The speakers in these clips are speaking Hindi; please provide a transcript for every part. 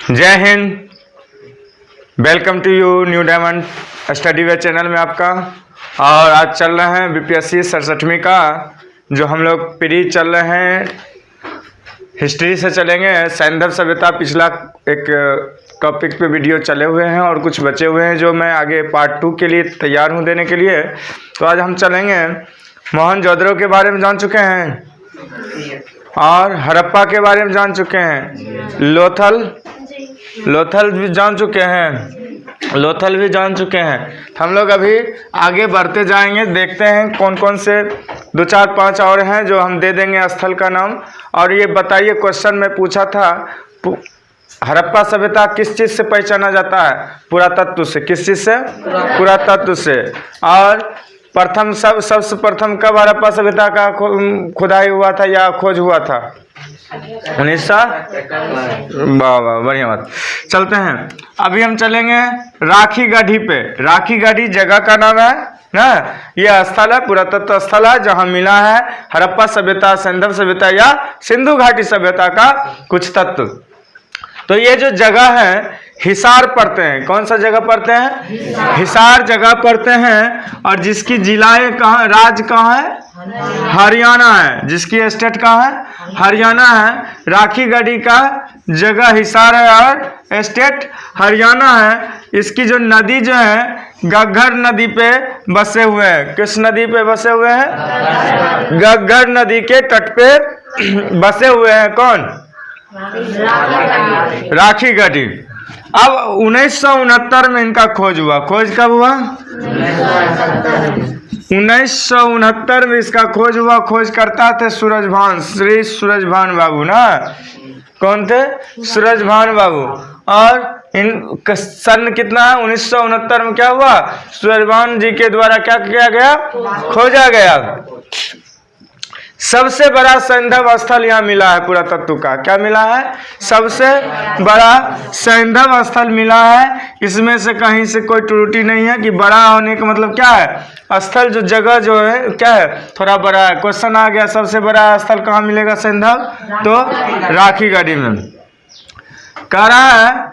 जय हिंद। Welcome to you New Diamond Study Way channel में आपका। और आज चल रहे हैं बीपीएससी 67वीं का जो हम लोग प्री चल रहे हैं, हिस्ट्री से चलेंगे। सैंधव सभ्यता पिछला एक टॉपिक पे वीडियो चले हुए हैं और कुछ बचे हुए हैं जो मैं आगे पार्ट 2 के लिए तैयार हूं देने के लिए। तो आज हम चलेंगे, मोहनजोदड़ो के बारे में जान चुके हैं और हड़प्पा के बारे में जान चुके हैं, लोथल भी जान चुके हैं, हम लोग अभी आगे बढ़ते जाएंगे, देखते हैं कौन कौन से 2 4 5 और हैं जो हम दे देंगे स्थल का नाम। और ये बताइए, क्वेश्चन में पूछा था हड़प्पा सभ्यता किस चीज़ से पहचाना जाता है? पुरातत्व से। किस चीज़ से? पुरातत्व से। और प्रथम सबसे प्रथम कब हड़प्पा सभ्यता का खुदाई हुआ था या खोज हुआ था? 1900। वाह वाह, बढ़िया बात। चलते हैं, अभी हम चलेंगे राखी गढ़ी पे। राखी गढ़ी जगह का नाम है ना, यह स्थल है, पुरातत्व स्थल है जहां मिला है हड़प्पा सभ्यता, सैंधव सभ्यता या सिंधु घाटी सभ्यता का कुछ तत्व। तो ये जो जगह है हिसार पड़ते हैं। कौन सा जगह पड़ते हैं? हिसार जगह पड़ते हैं। और जिसकी जिलाएं कहाँ, राज्य कहाँ है? हरियाणा है। जिसकी स्टेट कहाँ है? हरियाणा है। राखी गढ़ी का जगह हिसार है और स्टेट हरियाणा है। इसकी जो नदी जो है घग्गर नदी पे बसे हुए हैं। किस नदी पे बसे हुए हैं? घग्गर नदी के तट पे बसे हुए हैं। कौन? राखी गढ़ी। अब 1969 में इनका खोज हुआ। खोज कब हुआ? 1969 में इसका खोज हुआ। खोज करता थे सूरजभान, श्री सूरजभान बाबू ना। कौन थे? सूरजभान बाबू। और इन सन कितना है? 1969 में क्या हुआ? सूरजभान जी के द्वारा क्या किया गया? खोजा गया। सबसे बड़ा सैंधव स्थल यहाँ मिला है पुरातत्व का। क्या मिला है? सबसे बड़ा सैंधव स्थल मिला है। इसमें से कहीं से कोई त्रुटि नहीं है कि बड़ा होने का मतलब क्या है? स्थल जो जगह जो है क्या है? थोड़ा बड़ा है। क्वेश्चन आ गया, सबसे बड़ा स्थल कहाँ मिलेगा सैंधव? तो राखी गढ़ी में। कह रहा है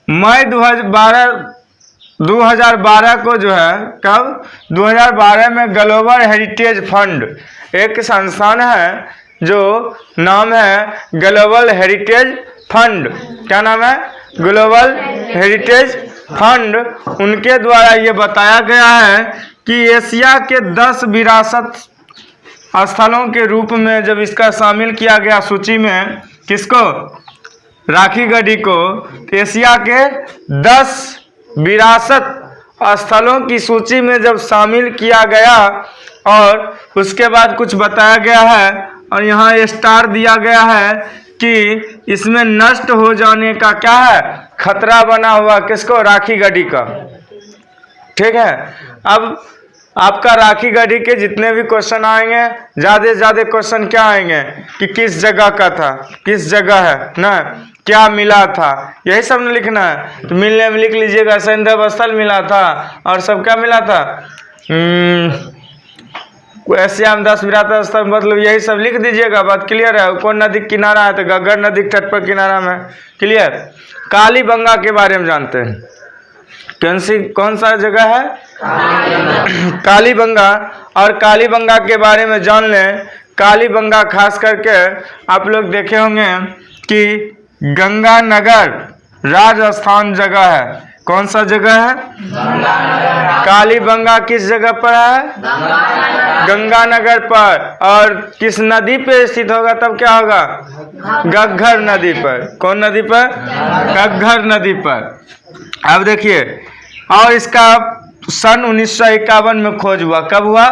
मई 2012 को जो है, कब? 2012 में ग्लोबल हेरिटेज फंड, एक संस्थान है जो नाम है ग्लोबल हेरिटेज फंड। क्या नाम है? Global heritage fund. उनके द्वारा ये बताया गया है कि एशिया के 10 विरासत स्थलों के रूप में जब इसका शामिल किया गया सूची में, किसको? राखी गढ़ी को। एशिया के 10 विरासत स्थलों की सूची में जब शामिल किया गया और उसके बाद कुछ बताया गया है और यहाँ स्टार दिया गया है कि इसमें नष्ट हो जाने का क्या है? खतरा बना हुआ। किसको? राखी गढ़ी का। ठीक है। अब आपका राखी गढ़ी के जितने भी क्वेश्चन आएंगे, ज़्यादा से ज़्यादा क्वेश्चन क्या आएंगे कि किस जगह का था, किस जगह है ना, क्या मिला था, यही सब ने लिखना है। तो मिलने में लिख लीजिएगा सैंधव स्थल मिला था और सब क्या मिला था? एशिया में 10 विरासत स्थल, मतलब यही सब लिख दीजिएगा। बात क्लियर है। कौन नदी किनारा है? तो घग्गर नदी के तट पर किनारा में। क्लियर। कालीबंगा के बारे में जानते हैं। कौन सा जगह है? कालीबंगा। और कालीबंगा के बारे में जान लें। कालीबंगा खास करके आप लोग देखे होंगे कि गंगानगर राजस्थान जगह है। कौन सा जगह है? कालीबंगा किस जगह पर है? गंगानगर पर। और किस नदी पे स्थित होगा? तब क्या होगा? घग्गर नदी पर। कौन नदी पर? घग्गर नदी पर। अब देखिए, और इसका सन 1951 में खोज हुआ। कब हुआ?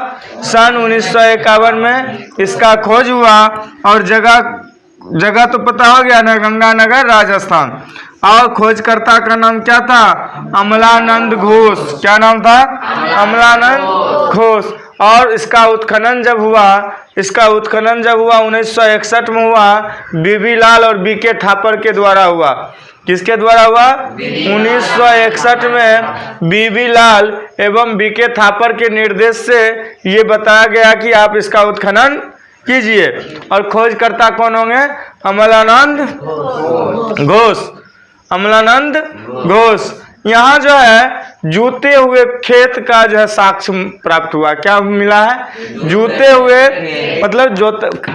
सन 1951 में इसका खोज हुआ। और जगह तो पता हो गया ना, गंगानगर राजस्थान। और खोजकर्ता का नाम क्या था? अमलानंद घोष। क्या नाम था? अमलानंद घोष। और इसका उत्खनन जब हुआ 1961 में हुआ, बीबी लाल और बीके थापर के द्वारा हुआ। किसके द्वारा हुआ? 1961 में बीबी लाल एवं बीके थापर के निर्देश से ये बताया गया कि आप इसका उत्खनन कीजिए। और खोजकर्ता कौन होंगे? अमलानंद घोष। अमलानंद घोष। यहाँ जो है जूते हुए खेत का जो है साक्ष्य प्राप्त हुआ। क्या मिला है? जूते हुए, मतलब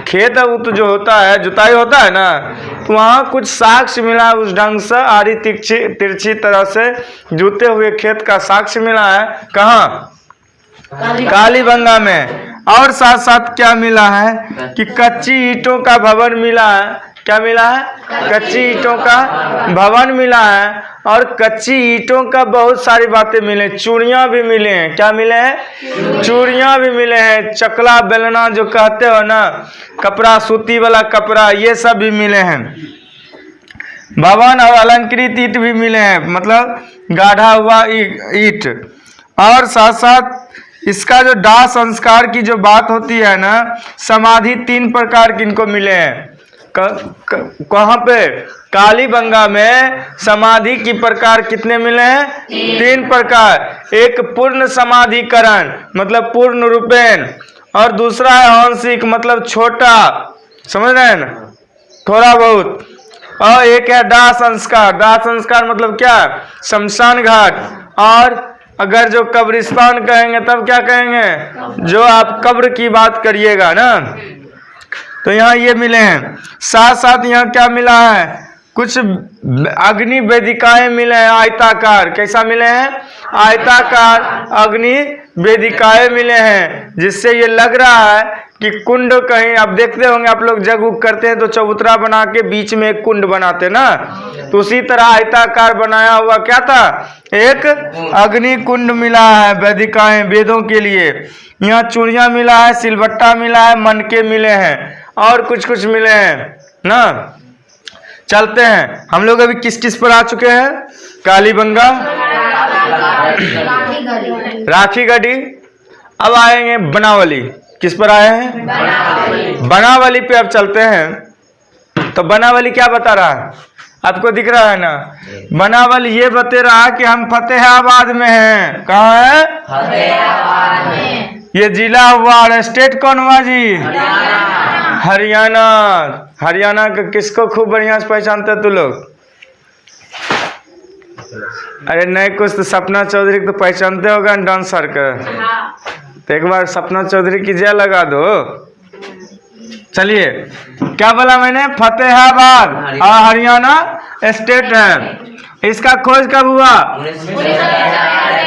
खेत है वो तो जो होता है जुताई होता है ना, तो वहाँ कुछ साक्ष्य मिला है उस ढंग से, आरी तिरछी तरह से जूते हुए खेत का साक्ष्य मिला है। कहाँ? कालीबंगा में। और साथ साथ क्या मिला है कि कच्ची ईंटों का भवन मिला है। क्या मिला है? कच्ची ईंटों का भवन मिला है। और कच्ची ईंटों का बहुत सारी बातें मिले, चूड़ियाँ भी मिले हैं। क्या मिले हैं? चूड़ियाँ भी मिले हैं, चकला बेलना जो कहते हो ना, कपड़ा, सूती वाला कपड़ा, ये सब भी मिले हैं। भवन और अलंकृत ईंट भी मिले हैं, मतलब गाढ़ा हुआ ईंट। और साथ साथ इसका जो दाह संस्कार की जो बात होती है ना, समाधि 3 प्रकार की इनको मिले हैं। कहाँ पे? कालीबंगा में समाधि की प्रकार कितने मिले हैं? 3 प्रकार। एक पूर्ण समाधिकरण, मतलब पूर्ण रूपेण, और दूसरा है आंशिक, मतलब छोटा, समझ रहे हैं ना, थोड़ा बहुत। और एक है दाह संस्कार। दाह संस्कार मतलब क्या? शमशान घाट। और अगर जो कब्रिस्तान कहेंगे तब क्या कहेंगे? जो आप कब्र की बात करिएगा ना, तो यहाँ ये मिले हैं। साथ साथ यहाँ क्या मिला है? कुछ अग्नि वेदिकाएं मिले हैं, आयताकार। कैसा मिले हैं? आयताकार अग्नि वेदिकाएं मिले हैं, जिससे ये लग रहा है कि कुंड, कहीं आप देखते होंगे, आप लोग जग उग करते हैं तो चबूतरा बना के बीच में एक कुंड बनाते ना, तो उसी तरह आयताकार बनाया हुआ क्या था? एक अग्नि कुंड मिला है, वेदिकाएं वेदों के लिए। यहाँ चूड़ियाँ मिला है, सिलबट्टा मिला है, मनके मिले हैं, और कुछ कुछ मिले हैं ना। चलते हैं, हम लोग अभी किस किस पर आ चुके हैं? कालीबंगा, राखी गढ़ी। अब आएंगे बनावली। किस पर आए हैं? बनावली पे अब चलते हैं। तो बनावली क्या बता रहा है? आपको दिख रहा है ना? बनावली ये बता रहा है कि हम फतेहाबाद में हैं। कहाँ है? फतेहाबाद में। ये जिला हुआ और स्टेट कौन हुआ जी? हरियाणा। हरियाणा का किसको खूब बढ़िया से पहचानते तू लोग? अरे नहीं, कुछ तो सपना चौधरी को तो पहचानते होगा डांसर का। तो एक बार सपना चौधरी की जय लगा दो। चलिए, क्या बोला मैंने? फतेहाबाद और हरियाणा स्टेट है। इसका खोज कब हुआ?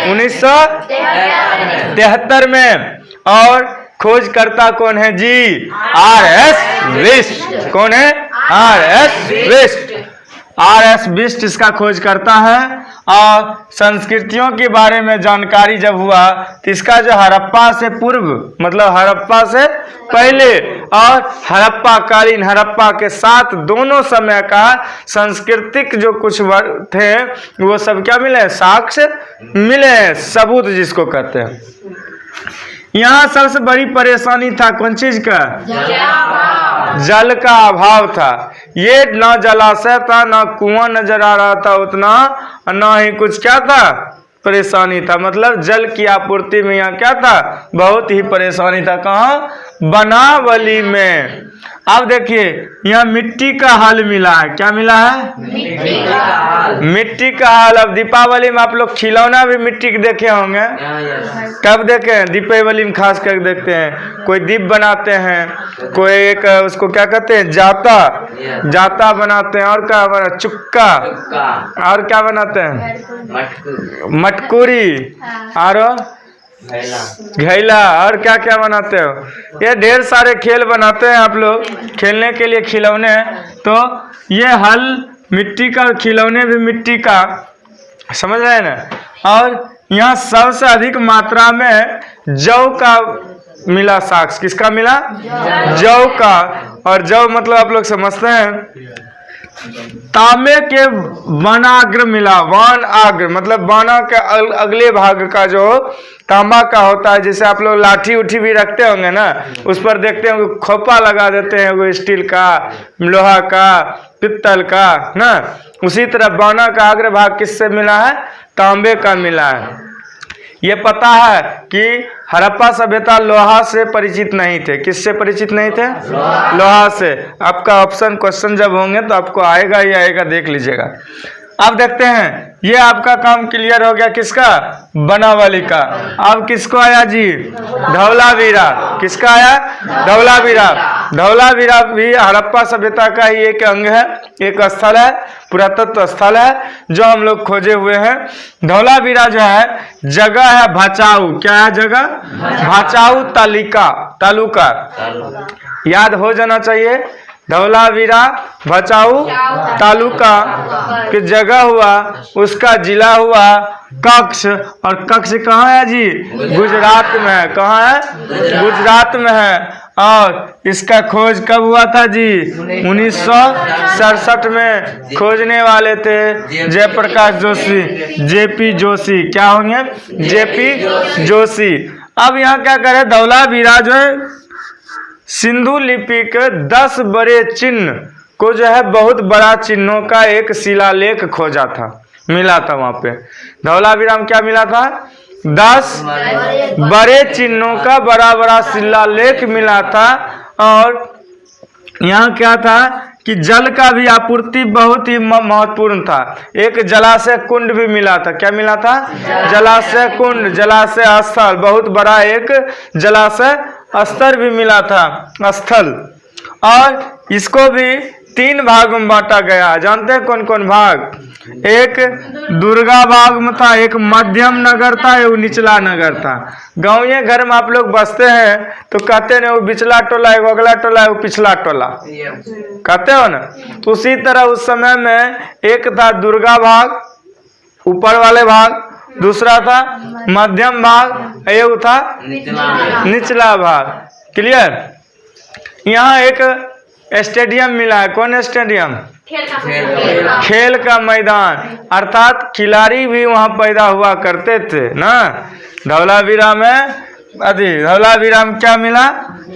1973 में। और खोजकर्ता कौन है जी? R.S. बिष्ट। कौन है? R.S. बिष्ट। R.S. बिष्ट इसका खोज करता है। और संस्कृतियों के बारे में जानकारी जब हुआ तो इसका जो हड़प्पा से पूर्व, मतलब हड़प्पा से पहले और हड़प्पा कालीन, हड़प्पा के साथ दोनों समय का सांस्कृतिक जो कुछ थे वो सब क्या मिले? साक्ष्य मिले हैं, सबूत जिसको कहते हैं। यहाँ सबसे बड़ी परेशानी था कौन चीज का? जल का अभाव था। ये ना जलाशय था, ना कुआं नजर आ रहा था उतना, ना ही कुछ क्या था? परेशानी था। मतलब जल की आपूर्ति में यहाँ क्या था? बहुत ही परेशानी था। कहाँ? बनावली में। अब देखिए, यहाँ मिट्टी का हल मिला है। क्या मिला है? मिट्टी का हल। मिट्टी का हल। अब दीपावली में आप लोग खिलौना भी मिट्टी के देखे होंगे। कब देखे हैं? दीपावली में खास कर देखते हैं। कोई दीप बनाते हैं, कोई एक उसको क्या कहते हैं? जाता। जाता बनाते हैं। और क्या बना? चुक्का। और क्या बनाते हैं? मटकुरी। और घैला। और क्या क्या बनाते हो? ये ढेर सारे खेल बनाते हैं आप लोग खेलने के लिए, खिलौने। तो ये हल मिट्टी का, खिलौने भी मिट्टी का, समझ रहे हैं ना। और यहाँ सबसे अधिक मात्रा में जौ का मिला साक्ष्य। किसका मिला? जौ का। और जौ मतलब आप लोग समझते हैं। तांबे के वनाग्र मिला। वन आग्र मतलब वाना के अगले भाग का जो तांबा का होता है, जैसे आप लोग लाठी उठी भी रखते होंगे ना, उस पर देखते होंगे खोपा लगा देते हैं, वो स्टील का, लोहा का, पित्तल का ना। उसी तरह वाना का अग्र भाग किससे मिला है? तांबे का मिला है। ये पता है कि हड़प्पा सभ्यता लोहा से परिचित नहीं थे। किससे परिचित नहीं थे? लोहा से। आपका ऑप्शन क्वेश्चन जब होंगे तो आपको आएगा ही आएगा, देख लीजिएगा। अब देखते हैं, ये आपका काम क्लियर हो गया किसका? बनावली का। अब किसको आया जी? धौलावीरा। किसका आया? धौलावीरा। धौलावीरा भी हड़प्पा सभ्यता का ही एक अंग है, एक स्थल है, पुरातत्व स्थल है जो हम लोग खोजे हुए हैं। धौलावीरा जो है जगह है भचाऊ। क्या है जगह? भचाऊ तालुका। याद हो जाना चाहिए। धौलावीरा भचाऊ तालुका की जगह हुआ, उसका जिला हुआ कच्छ। और कच्छ कहाँ है जी? गुजरात में है। कहाँ है? गुजरात में है। और इसका खोज कब हुआ था जी? 1967 में खोजने वाले थे जयप्रकाश जोशी, जेपी जोशी। क्या होंगे? जेपी जोशी। अब यहाँ क्या करें, धौलावीरा जो है सिंधु लिपि के 10 बड़े चिन्ह को जो है बहुत बड़ा चिन्हों का एक शिलालेख खोजा था, मिला था वहां पे। धौलावीरा में क्या मिला था? 10 बड़े चिन्हों का बड़ा बड़ा शिलालेख मिला था। और यहाँ क्या था कि जल का भी आपूर्ति बहुत ही महत्वपूर्ण था। एक जलाशय कुंड भी मिला था। क्या मिला था? जलाशय कुंड, जलाशय स्थल, बहुत बड़ा एक जलाशय स्तर भी मिला था, स्थल। और इसको भी 3 भागों में बांटा गया। जानते हैं कौन कौन भाग? एक दुर्गा भाग में था, एक मध्यम नगर था, एक निचला नगर था। गाँव घर में आप लोग बसते हैं तो कहते ना वो बिचला टोला, एक अगला टोला, एक पिछला टोला, कहते हो ना। उसी तरह उस समय में एक था दुर्गा भाग, ऊपर वाले भाग, दूसरा था मध्यम भाग, एक था निचला भाग। क्लियर? यहाँ एक स्टेडियम मिला है। कौन स्टेडियम? खेल का मैदान, अर्थात खिलाड़ी भी वहाँ पैदा हुआ करते थे ना। धौलावीरा में धौलावीरा में क्या मिला?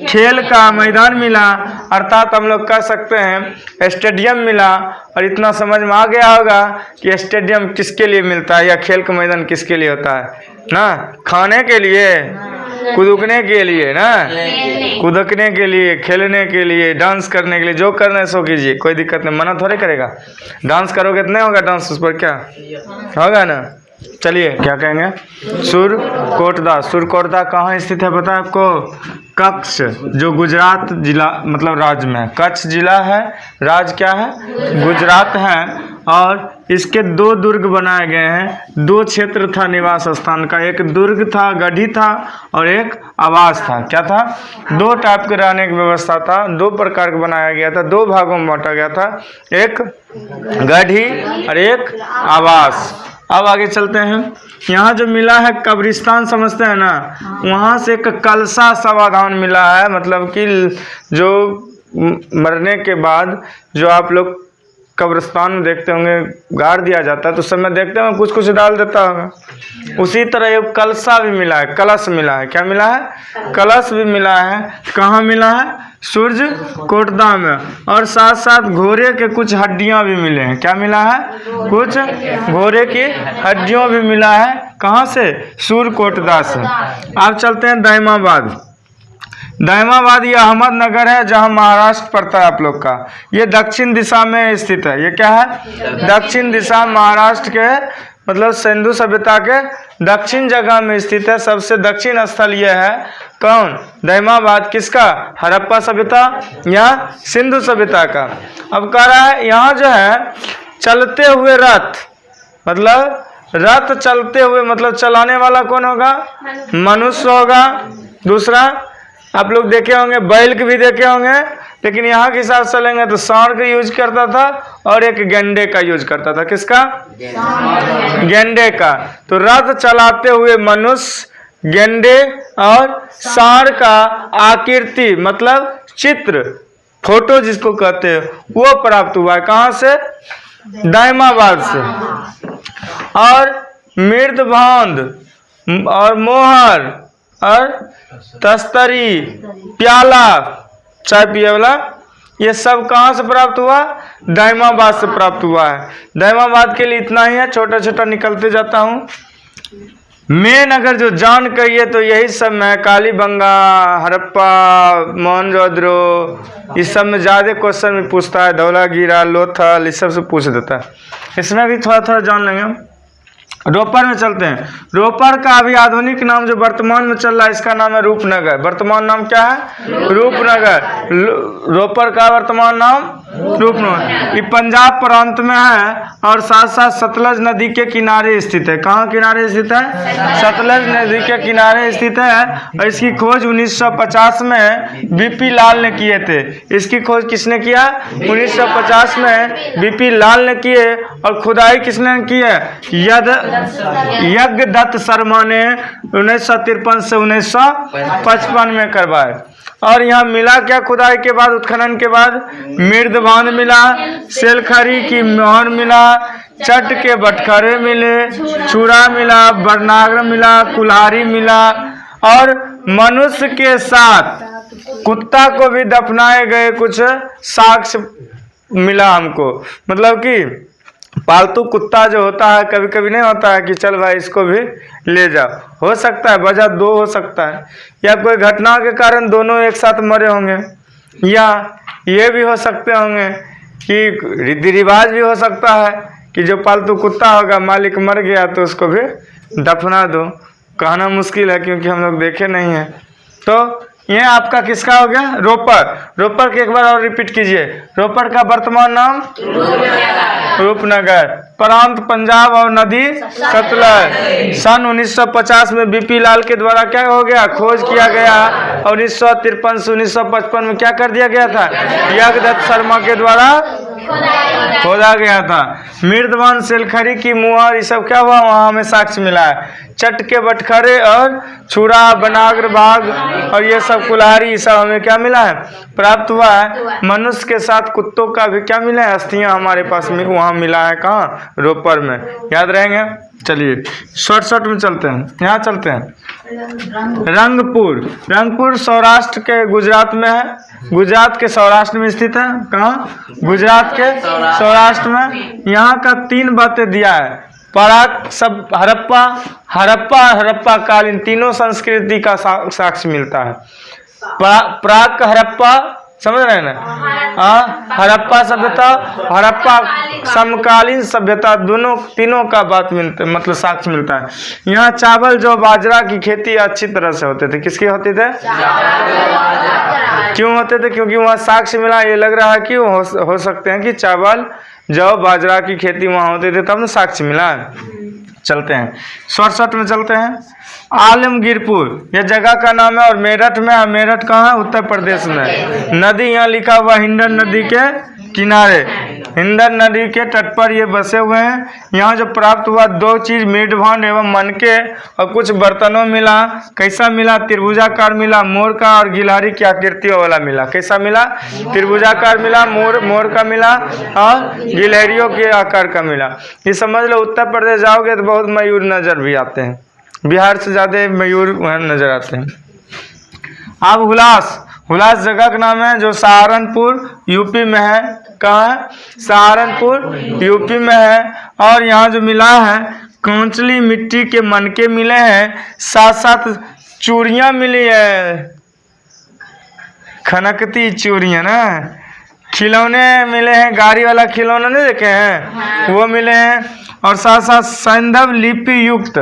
खेल का मैदान मिला, अर्थात हम लोग कह सकते हैं स्टेडियम मिला। और इतना समझ में आ गया होगा कि स्टेडियम किसके लिए मिलता है या खेल का मैदान किसके लिए होता है ना? खाने के लिए, कूदने के लिए ना, कूदने के लिए, खेलने के लिए, डांस करने के लिए। जो करना है सो कीजिए, कोई दिक्कत नहीं, मना थोड़े करेगा। डांस करोगे तो नहीं होगा डांस, उस पर क्या होगा ना। चलिए क्या कहेंगे? सुरकोटदा। सुरकोटदा कहाँ स्थित है पता है आपको? कच्छ, जो गुजरात जिला मतलब राज्य में। कच्छ जिला है, राज्य क्या है? गुजरात है। और इसके 2 दुर्ग बनाए गए हैं। 2 क्षेत्र था निवास स्थान का, एक दुर्ग था, गढ़ी था, और एक आवास था। क्या था? 2 टाइप के रहने की व्यवस्था था, 2 प्रकार का बनाया गया था, 2 भागों में बांटा गया था, एक गढ़ी और एक आवास। अब आगे चलते हैं। यहाँ जो मिला है कब्रिस्तान, समझते हैं ना, वहाँ से एक कलसा समाधान मिला है। मतलब कि जो मरने के बाद जो आप लोग कब्रिस्तान में देखते होंगे गाड़ दिया जाता है, तो उस समय देखते होंगे कुछ कुछ डाल देता होगा। उसी तरह एक कलसा भी मिला है, कलश मिला है। क्या मिला है? कलश भी मिला है। कहाँ मिला है? सुरकोटदा में। और साथ साथ घोड़े के कुछ हड्डियां भी मिले हैं। क्या मिला है? कुछ घोड़े की हड्डियों भी मिला है। कहाँ से? सुरकोटदा से। अब चलते हैं दाइमाबाद। दाइमाबाद ये अहमदनगर है, जहां महाराष्ट्र पड़ता है आप लोग का। ये दक्षिण दिशा में स्थित है। ये क्या है? दक्षिण दिशा, महाराष्ट्र के मतलब सिंधु सभ्यता के दक्षिण जगह में स्थित है। सबसे दक्षिण स्थल ये है। कौन? दाइमाबाद। किसका? हड़प्पा सभ्यता या सिंधु सभ्यता का। अब कह रहा है यहाँ जो है चलते हुए रथ, मतलब रथ चलते हुए, मतलब चलाने वाला कौन होगा? मनुष्य होगा। दूसरा आप लोग देखे होंगे बैल के भी देखे होंगे, लेकिन यहाँ के हिसाब से चलेंगे तो सांड का यूज करता था और एक गेंडे का यूज करता था। किसका? गेंडे का। तो रथ चलाते हुए मनुष्य, गेंडे और सांड का आकृति मतलब चित्र, फोटो जिसको कहते हैं, वो प्राप्त हुआ है। कहाँ से? दाइमाबाद से। और मृदभांड और मोहर और तस्तरी, प्याला, चाय पिए वाला, ये सब कहाँ से प्राप्त हुआ? दाइमाबाद से प्राप्त हुआ है। दाइमाबाद के लिए इतना ही है, छोटा छोटा निकलते जाता हूँ। मेन अगर जो जान कहिए तो यही सब में कालीबंगा, हड़प्पा, मोहनजोदड़ो, इस सब में ज़्यादा क्वेश्चन भी पूछता है। धौलागिरा, लोथल, इस सब से पूछ देता है। इसमें भी थोड़ा थोड़ा जान लेंगे हम। रोपर में चलते हैं। रोपर का अभी आधुनिक नाम जो वर्तमान में चल रहा है इसका नाम है रूपनगर। वर्तमान नाम क्या है? रूपनगर। रोपर का वर्तमान नाम रूपनगर। ये पंजाब प्रांत में है और साथ साथ सतलज नदी के किनारे स्थित है। कहाँ किनारे स्थित है? सतलज नदी के किनारे स्थित है। और इसकी खोज 1950 में बीपी लाल ने किए थे। इसकी खोज किसने किया? 1950 में बीपी लाल ने किए। और खुदाई किसने की है? यज्ञदत्त शर्मा ने 1953 से 1955 में करवाए। और यहाँ मिला क्या खुदाई के बाद, उत्खनन के बाद? मृदबांध मिला, सेलखरी की मोहर मिला, चट के बटखरे मिले, चूड़ा मिला, बरनागर मिला, कुल्हाड़ी मिला और मनुष्य के साथ कुत्ता को भी दफनाए गए कुछ साक्ष्य मिला हमको। मतलब कि पालतू कुत्ता जो होता है, कभी कभी नहीं होता है कि चल भाई इसको भी ले जाओ। हो सकता है वजह दो हो सकता है, या कोई घटना के कारण दोनों एक साथ मरे होंगे, या ये भी हो सकते होंगे कि रीति रिवाज भी हो सकता है कि जो पालतू कुत्ता होगा मालिक मर गया तो उसको भी दफना दो। कहना मुश्किल है क्योंकि हम लोग देखे नहीं हैं। तो ये आपका किसका हो गया? रोपर। रोपर के एक बार और रिपीट कीजिए। रोपर का वर्तमान नाम रूपनगर। प्रांत पंजाब और नदी सतलज। सन 1950 में बीपी लाल के द्वारा क्या हो गया? खोज किया गया। और 1953 से 1955 में क्या कर दिया गया था? यज्ञदत्त शर्मा के द्वारा खोदा गया था। मृदबांध, सेलखरी की मुहर, ये सब क्या हुआ? वहाँ हमें साक्ष्य मिला है। चट के बटखरे और छुरा, बनागर बाग और ये सब कुल्हाड़ी, सब हमें क्या मिला है? प्राप्त हुआ है। मनुष्य के साथ कुत्तों का भी क्या मिला है? अस्थियां हमारे पास में वहाँ मिला है। कहाँ? रोपर में। याद रहेंगे? चलिए शॉर्ट में चलते हैं। यहाँ चलते हैं। रंगपुर। रंगपुर सौराष्ट्र के गुजरात में है। गुजरात के सौराष्ट्र में स्थित है। कहाँ? गुजरात के सौराष्ट्र में। यहाँ का 3 बातें दिया है। प्राक सब हड़प्पा कालीन तीनों संस्कृति का साक्ष्य मिलता है। प्राक हड़प्पा, समझ रहे हैं ना? हड़प्पा सभ्यता, हड़प्पा समकालीन सभ्यता, दोनों तीनों का बात मिलता, मतलब साक्ष्य मिलता है। यहाँ चावल जो बाजरा की खेती अच्छी तरह से होते थे। किसकी होते थे? क्यों होते थे? क्योंकि वहाँ साक्ष्य मिला। ये लग रहा है कि हो सकते हैं कि चावल जो बाजरा की खेती वहाँ होते थे, तब ना साक्ष्य मिला। चलते हैं शॉर्ट में चलते हैं। आलमगीरपुर यह जगह का नाम है और मेरठ में है। मेरठ कहाँ है? उत्तर प्रदेश में। नदी यहाँ लिखा हुआ हिंडन नदी के किनारे, हिंडन नदी के तट पर ये बसे हुए हैं। यहाँ जो प्राप्त हुआ 2 चीज, मृदबांध एवं मनके और कुछ बर्तनों मिला। कैसा मिला? त्रिभुजाकार मिला, मोर का और गिलहरी की आकृतियों वाला मिला। कैसा मिला? त्रिभुजाकार मिला, मोर का मिला और गिलहरियों के आकार का मिला। ये समझ लो उत्तर प्रदेश जाओगे तो बहुत मयूर नजर भी आते हैं। बिहार से ज़्यादा मयूर वहाँ नजर आते हैं। अब हुलास जगह का नाम है जो सहारनपुर यूपी में है। कहाँ है? सहारनपुर यूपी में है। और यहाँ जो मिला है कांचली मिट्टी के मनके मिले हैं, साथ साथ चूड़ियाँ मिली है, खनकती चूड़ियाँ ना। खिलौने मिले हैं, गाड़ी वाला खिलौना नहीं देखे हैं, वो मिले हैं। और साथ साथ सैंधव लिपि युक्त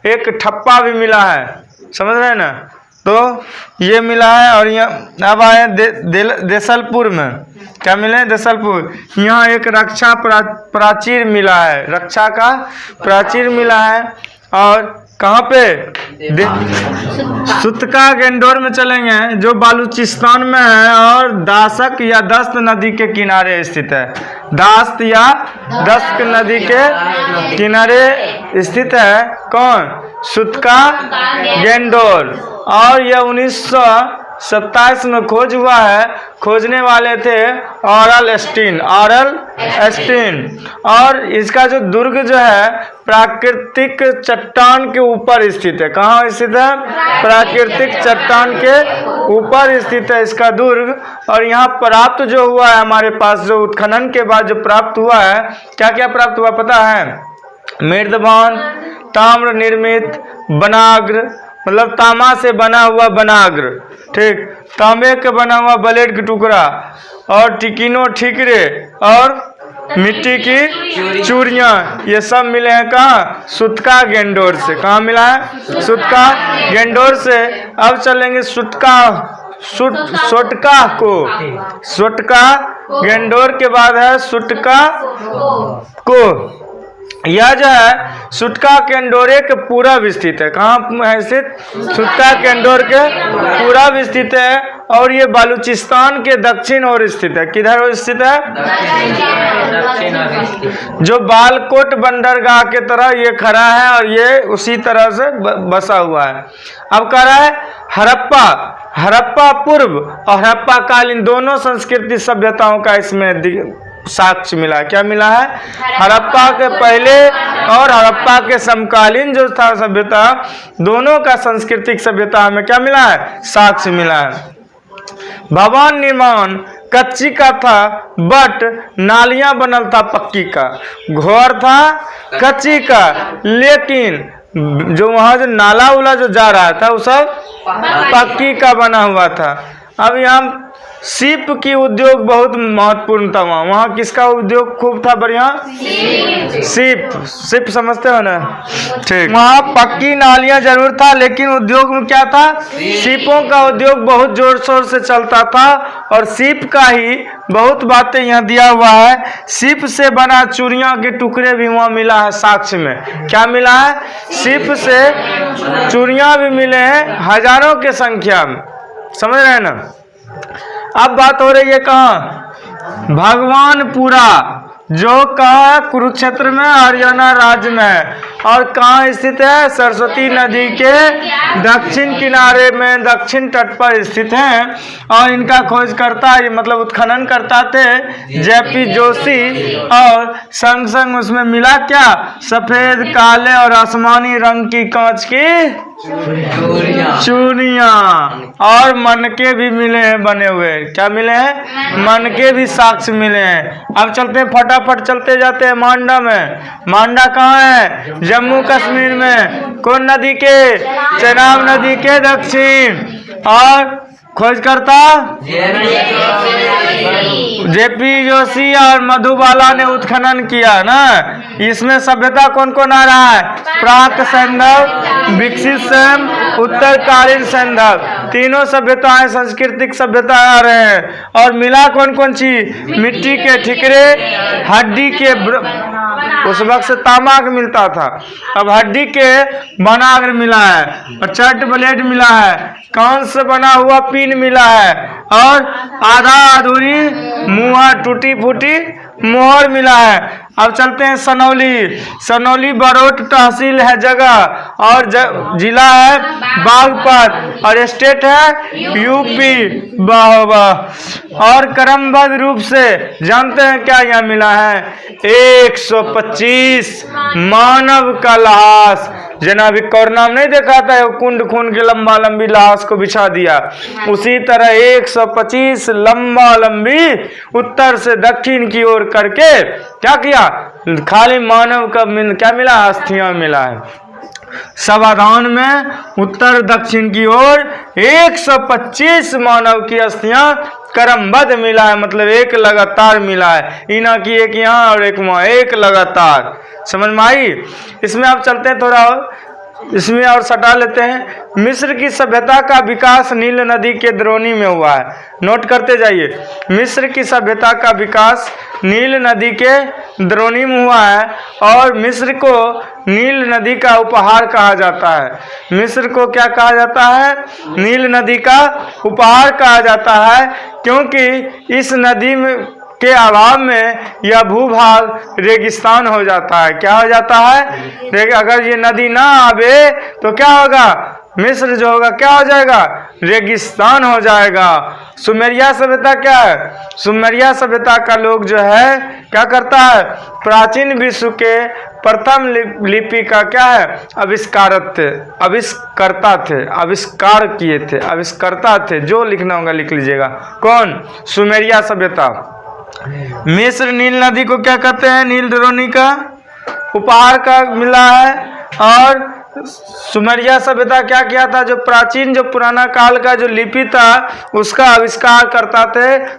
एक ठप्पा भी मिला है। समझ रहे हैं ना? तो ये मिला है। और यहाँ अब आए देसलपुर में। क्या मिले? देसलपुर। यहाँ एक रक्षा प्राचीर मिला है। रक्षा का प्राचीर मिला है। और कहाँ पे? सुतका गेंडोर में चलेंगे जो बालूचिस्तान में है और दासक या दस्त नदी के किनारे स्थित है। दास्त या दस्त नदी के किनारे स्थित है। कौन? सुतका गेंडोर। और यह 1927 में खोज हुआ है। खोजने वाले थे ऑरल एस्टीन। और इसका जो दुर्ग जो है प्राकृतिक चट्टान के ऊपर स्थित है। कहाँ स्थित है? प्राकृतिक चट्टान के ऊपर स्थित है इसका दुर्ग। और यहाँ प्राप्त जो हुआ है हमारे पास, जो उत्खनन के बाद जो प्राप्त हुआ है, क्या क्या प्राप्त हुआ पता है? मृदबांध, ताम्र निर्मित बनाग्र, मतलब तामा से बना हुआ बनाग्र, ठीक, तांबे के बना हुआ ब्लेड का टुकड़ा, और टिकिनो ठीकरे, और मिट्टी की चूड़ियाँ, ये सब मिले हैं कहाँ? सुटका गेंडोर से। कहाँ मिला है? सुटका गेंडोर से। अब चलेंगे सुटका गेंडोर के बाद है सुटका को। यह जो है सुटका केंडोरे के पूरा विस्तृत है। कहाँ है स्थित? सुटका केंडोर के पूरा विस्तृत है, और ये बलूचिस्तान के दक्षिण ओर स्थित है। किधर स्थित है? जो बालकोट बंदरगाह के तरह ये खड़ा है, और ये उसी तरह से बसा हुआ है। अब कह रहा है हड़प्पा पूर्व और हड़प्पा कालीन दोनों संस्कृति सभ्यताओं का इसमें साक्ष्य मिला। क्या मिला है? हड़प्पा के पहले और हड़प्पा के समकालीन जो था सभ्यता, दोनों का सांस्कृतिक सभ्यता में क्या मिला है? साक्ष्य मिला है। भवन निर्माण कच्ची का था, बट नालियां बनल था पक्की का। घर था कच्ची का, लेकिन जो वहां जो नाला उला जो जा रहा था वो सब पक्की का बना हुआ था। अब यहाँ सीप की उद्योग बहुत महत्वपूर्ण था। वहाँ किसका उद्योग खूब था? बढ़िया, सीप समझते हो ना? ठीक। वहाँ पक्की नालियाँ जरूर था, लेकिन उद्योग में क्या था? सीपों का उद्योग बहुत जोर शोर से चलता था, और सीप का ही बहुत बातें यहाँ दिया हुआ है। सीप से बना चूड़ियाँ के टुकड़े भी वहाँ मिला है साक्ष्य में। क्या मिला है? सीप से चूड़ियाँ भी मिले हैं हजारों के संख्या में। समझ रहे हैं ना? अब बात हो रही है कहाँ? भगवानपुरा, जो कहाँ है? कुरुक्षेत्र में, हरियाणा राज्य में। और कहाँ स्थित है? सरस्वती नदी के दक्षिण किनारे में, दक्षिण तट पर स्थित है। और इनका खोजकर्ता, मतलब उत्खनन करता थे जेपी जोशी, और संग संग उसमें मिला क्या? सफेद, काले और आसमानी रंग की कांच की चूड़ियाँ, और मनके भी मिले हैं बने हुए। क्या मिले हैं? मनके भी साक्ष्य मिले हैं। अब चलते हैं, फटाफट चलते जाते हैं मांडा में। मांडा कहाँ है? जम्मू कश्मीर में। कौन नदी के? चेनाब नदी के दक्षिण। और खोजकर्ता जेपी जोशी और मधुबाला ने उत्खनन किया ना। इसमें सभ्यता कौन कौन आ रहा है? प्राक सैंधव, विकसित सैम, उत्तरकालीन सैंधव, तीनों सभ्यताएं, सांस्कृतिक सभ्यताएं आ रहे हैं। और मिला कौन कौन चीज? मिट्टी के ठिकरे, हड्डी के, उस वक्त से तांबा मिलता था, अब हड्डी के बनाग्र मिला है, और चट ब्लेड मिला है, कांच से बना हुआ पिन मिला है, और आधा अधूरी मुहर, टूटी फूटी मोहर मिला है। अब चलते हैं सनौली बरोट तहसील है जगह, और जिला है बागपत, और स्टेट है यूपी। वाह वाह। और क्रमबद्ध रूप से जानते हैं क्या यहाँ मिला है? 125 मानव का लाश। जना अभी कोरोना में नहीं देखा था, कुंड खून के लंबा लंबी लाश को बिछा दिया, उसी तरह 125 लंबा लंबी उत्तर से दक्षिण की ओर करके क्या किया? खाली मानव का क्या मिला? अस्थियां मिला है। सावधान में उत्तर दक्षिण की ओर 125 मानव की अस्थियां क्रमबद्ध मिला है, मतलब एक लगातार मिला है। इना की एक यहाँ और एक वहाँ, एक लगातार। समझ में आई? इसमें अब चलते हैं थोड़ा और, इसमें और सटा लेते हैं। मिस्र की सभ्यता का विकास नील नदी के द्रोणी में हुआ है। नोट करते जाइए। मिस्र की सभ्यता का विकास नील नदी के द्रोणी में हुआ है, और मिस्र को नील नदी का उपहार कहा जाता है। मिस्र को क्या कहा जाता है? नील नदी का उपहार कहा जाता है, क्योंकि इस नदी में के अभाव में यह भूभाग रेगिस्तान हो जाता है। क्या हो जाता है? अगर ये नदी ना आवे तो क्या होगा? मिस्र जो होगा क्या हो जाएगा? रेगिस्तान हो जाएगा। सुमेरिया सभ्यता क्या है? सुमेरिया सभ्यता का लोग जो है क्या करता है? प्राचीन विश्व के प्रथम लिपि का क्या है? आविष्कारक थे, आविष्कर्ता थे, आविष्कार किए थे, आविष्कर्ता थे। जो लिखना होगा लिख लीजिएगा। कौन? सुमेरिया सभ्यता। मिस्र नील नदी को क्या कहते हैं? नील द्रोणी का उपहार का मिला है, और सुमेरिया सभ्यता क्या किया था, जो प्राचीन जो पुराना काल का जो लिपि था उसका आविष्कार करता थे।